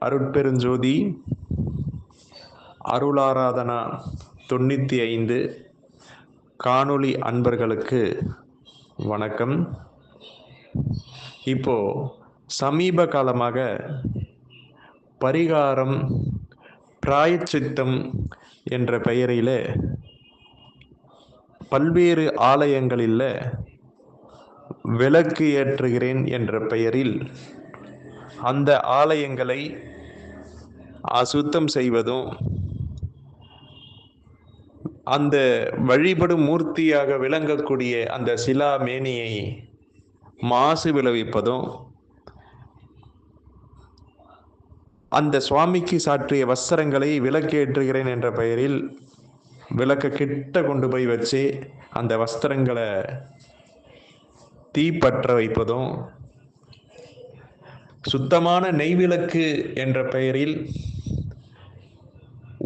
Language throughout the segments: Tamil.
அருட்பெருஞ்சோதி அருளாராதனா 95 காணொளி அன்பர்களுக்கு வணக்கம். இப்போ சமீப காலமாக பரிகாரம், பிராயச்சித்தம் என்ற பெயரில் பல்வேறு ஆலயங்களில் விளக்கு ஏற்றுகிறேன் என்ற பெயரில் அந்த ஆலயங்களை அசுத்தம் செய்வதும், அந்த வழிபடும் மூர்த்தியாக விளங்கக்கூடிய அந்த சிலா மேனியை மாசு விளைவிப்பதும், அந்த சுவாமிக்கு சாற்றிய வஸ்திரங்களை விளக்கேற்றுகிறேன் என்ற பெயரில் விளக்க கிட்ட கொண்டு போய் வச்சு அந்த வஸ்திரங்களை தீப்பற்ற வைப்பதும், சுத்தமான நெய்விளக்கு என்ற பெயரில்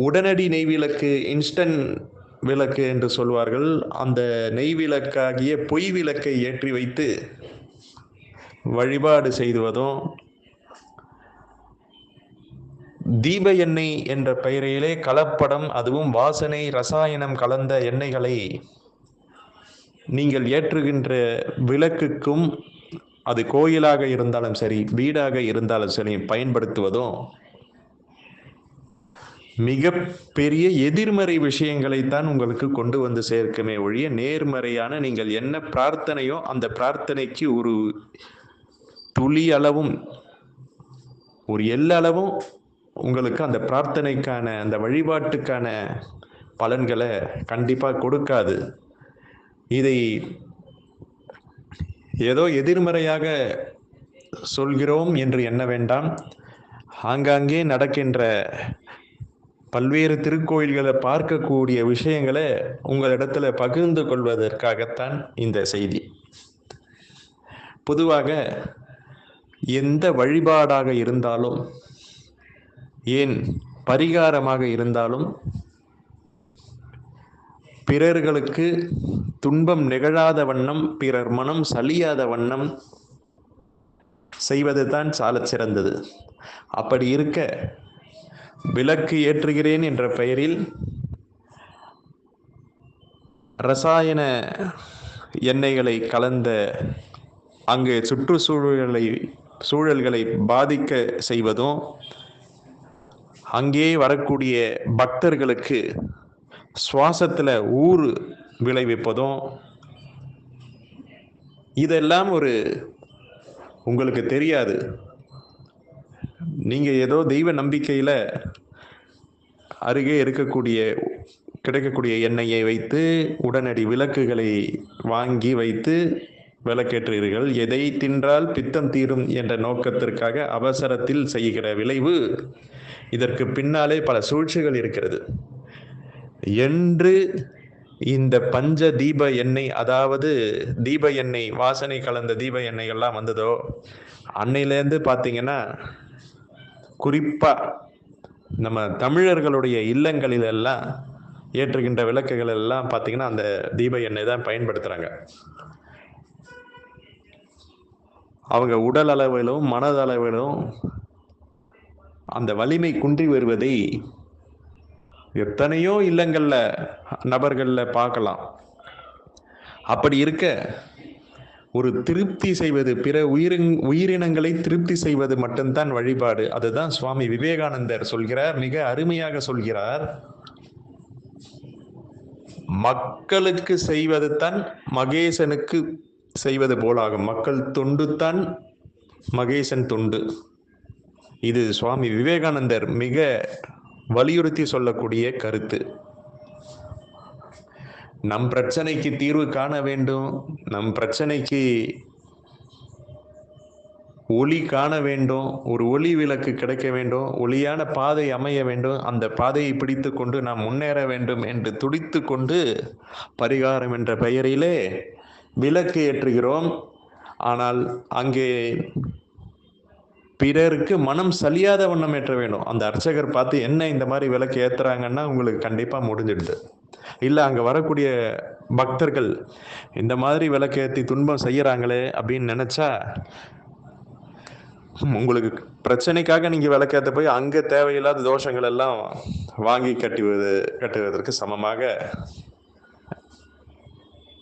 உடனடி நெய்விளக்கு, இன்ஸ்டன்ட் விளக்கு என்று சொல்வார்கள், அந்த நெய்விளக்காகிய பொய் விளக்கை ஏற்றி வைத்து வழிபாடு செய்துவதும், தீப எண்ணெய் என்ற பெயரிலே கலப்படம், அதுவும் வாசனை ரசாயனம் கலந்த எண்ணெய்களை நீங்கள் ஏற்றுகின்ற விளக்குக்கும், அது கோயிலாக இருந்தாலும் சரி, வீடாக இருந்தாலும் சரி, பயன்படுத்துவதும் மிக பெரிய எதிர்மறை விஷயங்களைத்தான் உங்களுக்கு கொண்டு வந்து சேர்க்குமே ஒழிய, நேர்மறையான நீங்கள் என்ன பிரார்த்தனையோ அந்த பிரார்த்தனைக்கு ஒரு துளி அளவும், ஒரு எல்லளவும் உங்களுக்கு அந்த பிரார்த்தனைக்கான, அந்த வழிபாட்டுக்கான பலன்களை கண்டிப்பாக கொடுக்காது. இதை ஏதோ எதிர்மறையாக சொல்கிறோம் என்று எண்ண வேண்டாம். ஆங்காங்கே நடக்கின்ற பல்வேறு திருக்கோயில்களை பார்க்கக்கூடிய விஷயங்களை உங்களிடத்துல பகிர்ந்து கொள்வதற்காகத்தான் இந்த செய்தி. பொதுவாக எந்த வழிபாடாக இருந்தாலும், ஏன் பரிகாரமாக இருந்தாலும், பிறர்களுக்கு துன்பம் நிகழாத வண்ணம், பிறர் மனம் சலியாத வண்ணம் செய்வது தான் சாலச் சிறந்தது. அப்படி இருக்க, விளக்கு ஏற்றுகிறேன் என்ற பெயரில் ரசாயன எண்ணெய்களை கலந்த, அங்கு சூழல்களை பாதிக்க செய்வதும், அங்கே வரக்கூடிய பக்தர்களுக்கு சுவாசத்துல ஊறு விளைவிப்பதும், இதெல்லாம் உங்களுக்கு தெரியாது. நீங்க ஏதோ தெய்வ நம்பிக்கையில அருகே கிடைக்கக்கூடிய எண்ணெயை வைத்து உடனடி விளக்குகளை வாங்கி வைத்து விளக்கேற்றுகிறீர்கள். எதை தின்றால் பித்தம் தீரும் என்ற நோக்கத்திற்காக அவசரத்தில் செய்கிற விளைவு, இதற்கு பின்னாலே பல சூழ்ச்சிகள் இருக்கிறது என்று இந்த பஞ்ச தீப எண்ணெய், அதாவது தீப எண்ணெய், வாசனை கலந்த தீப எண்ணெய்கள்லாம் வந்ததோ அன்னையிலேருந்து பார்த்தீங்கன்னா, குறிப்பா நம்ம தமிழர்களுடைய இல்லங்களில் எல்லாம் ஏற்றுகின்ற விளக்குகள் எல்லாம் பார்த்தீங்கன்னா அந்த தீப எண்ணெய் தான் பயன்படுத்துறாங்க. அவங்க உடல் அளவிலும் மனதளவிலும் அந்த வலிமை குன்றி வருவதை எத்தனையோ இல்லங்கள்ல, நபர்கள்ல பார்க்கலாம். அப்படி இருக்க, ஒரு திருப்தி செய்வது, பிற உயிரினங்களை திருப்தி செய்வது மட்டும்தான் வழிபாடு. அதுதான் சுவாமி விவேகானந்தர் சொல்கிறார், மிக அருமையாக சொல்கிறார். மக்களுக்கு செய்வது தான் மகேசனுக்கு செய்வது போலாகும். மக்கள் தொண்டு தான் மகேசன் தொண்டு. இது சுவாமி விவேகானந்தர் மிக வலியுறுத்தி சொல்லக்கூடிய கருத்து. நம் பிரச்சனைக்கு தீர்வு காண வேண்டும், நம் பிரச்சனைக்கு ஒளி காண வேண்டும், ஒரு ஒளி விளக்கு கிடைக்க வேண்டும், ஒளியான பாதை அமைய வேண்டும், அந்த பாதையை பிடித்து கொண்டு நாம் முன்னேற வேண்டும் என்று துடித்து கொண்டு பரிகாரம் என்ற பெயரிலே விளக்கு ஏற்றுகிறோம். ஆனால் அங்கே பிறருக்கு மனம் சலியாத வண்ணம் ஏற்ற வேண்டும். அந்த அர்ச்சகர் பார்த்து என்ன இந்த மாதிரி விளக்கு ஏத்துறாங்கன்னா உங்களுக்கு கண்டிப்பா முடிஞ்சிடுது. இல்லை அங்கே வரக்கூடிய பக்தர்கள் இந்த மாதிரி விளக்கேற்றி துன்பம் செய்யறாங்களே அப்படின்னு நினைச்சா உங்களுக்கு பிரச்சனைக்காக நீங்க விளக்கேத்த போய் அங்க தேவையில்லாத தோஷங்கள் எல்லாம் வாங்கி கட்டுவதற்கு சமமாக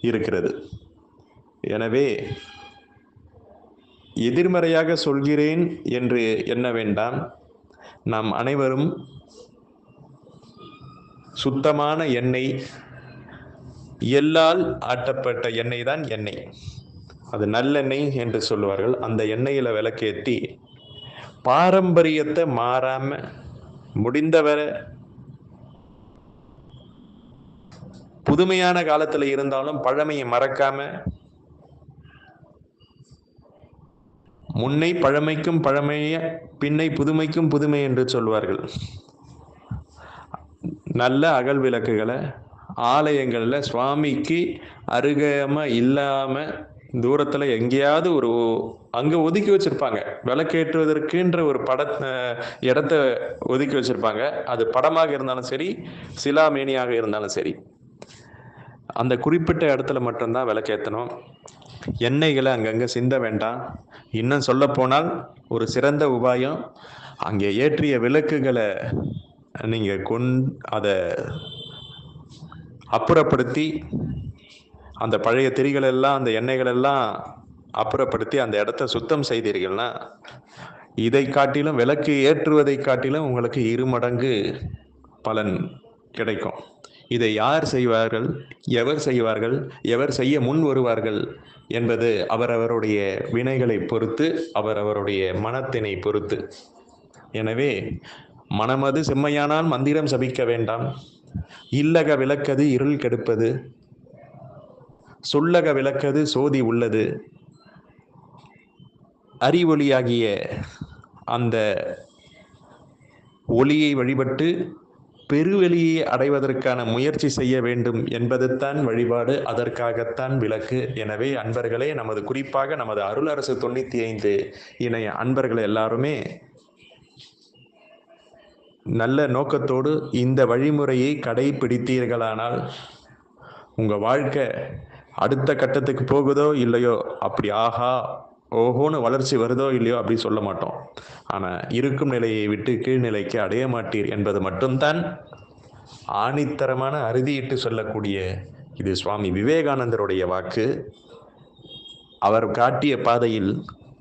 இருக்கிறது. எனவே எதிர்மறையாக சொல்கிறேன் என்று எண்ண வேண்டாம். நாம் அனைவரும் சுத்தமான எண்ணெய், எள்ளால் ஆட்டப்பட்ட எண்ணெய் தான் எண்ணெய். அது நல்லெண்ணெய் என்று சொல்லுவார்கள். அந்த எண்ணெயில விளக்கேற்றி பாரம்பரியத்தை மாறாம முடிந்தவரை புதுமையான காலத்துல இருந்தாலும் பழமையை மறக்காம, முன்னை பழமைக்கும் பழமைய பின்னை புதுமைக்கும் புதுமை என்று சொல்வார்கள். நல்ல அகல் விளக்குகளை ஆலயங்கள்ல சுவாமிக்கு அருகாம இல்லாம தூரத்துல எங்கேயாவது அங்க ஒதுக்கி வச்சிருப்பாங்க. விளக்கேற்றுவதற்குன்ற ஒரு இடத்த ஒதுக்கி வச்சிருப்பாங்க. அது படமாக இருந்தாலும் சரி, சிலாமேனியாக இருந்தாலும் சரி, அந்த குறிப்பிட்ட இடத்துல மட்டும்தான் விளக்கேற்றணும். எண்ணெய்களை அங்கங்க சிந்த வேண்டாம். இன்னும் சொல்ல போனால் ஒரு சிறந்த உபாயம், அங்கே ஏற்றிய விளக்குகளை நீங்க அதை அப்புறப்படுத்தி, அந்த பழைய திரிகள் எல்லாம், அந்த எண்ணெய்கள் எல்லாம் அப்புறப்படுத்தி அந்த இடத்த சுத்தம் செய்தீர்கள்னா, இதை காட்டிலும், விளக்கு ஏற்றுவதை காட்டிலும் உங்களுக்கு 2 மடங்கு பலன் கிடைக்கும். இதை யார் செய்வார்கள், எவர் செய்வார்கள், எவர் செய்ய முன் வருவார்கள் என்பது அவரவருடைய வினைகளை பொறுத்து, அவரவருடைய மனத்தினை பொறுத்து. எனவே மனமது செம்மையானால் மந்திரம் சபிக்க வேண்டாம். இல்லக விளக்கது இருள் கெடுப்பது, சொல்லக விளக்கது சோதி உள்ளது. அறிவொளியாகிய அந்த ஒளியை வழிபட்டு பெருவெளியை அடைவதற்கான முயற்சி செய்ய வேண்டும் என்பதுதான் வழிபாடு. அதற்காகத்தான் விளக்கு. எனவே அன்பர்களே, குறிப்பாக நமது அருளரசு 95 இணைய அன்பர்கள் எல்லாருமே நல்ல நோக்கத்தோடு இந்த வழிமுறையை கடைபிடித்தீர்களானால் உங்க வாழ்க்கை அடுத்த கட்டத்துக்கு போகுதோ இல்லையோ, அப்படி ஆஹா ஓஹோன்னு வளர்ச்சி வருதோ இல்லையோ அப்படி சொல்ல மாட்டோம். ஆனா இருக்கும் நிலையை விட்டு கீழ்நிலைக்கு அடைய மாட்டீர் என்பது மட்டும்தான் ஆணித்தரமான அறுதியிட்டு சொல்லக்கூடிய இது சுவாமி விவேகானந்தருடைய வாக்கு. அவர் காட்டிய பாதையில்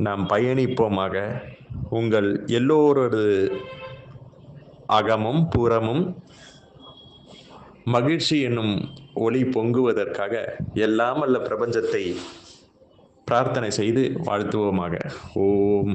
நாம் பயணிப்போமாக. உங்கள் எல்லோரது அகமும் புறமும் மகிழ்ச்சி என்னும் ஒளி பொங்குவதற்காக எல்லாம் வல்ல பிரபஞ்சத்தை பிரார்த்தனை செய்து வாழ்த்துவோமாக. ஓம்.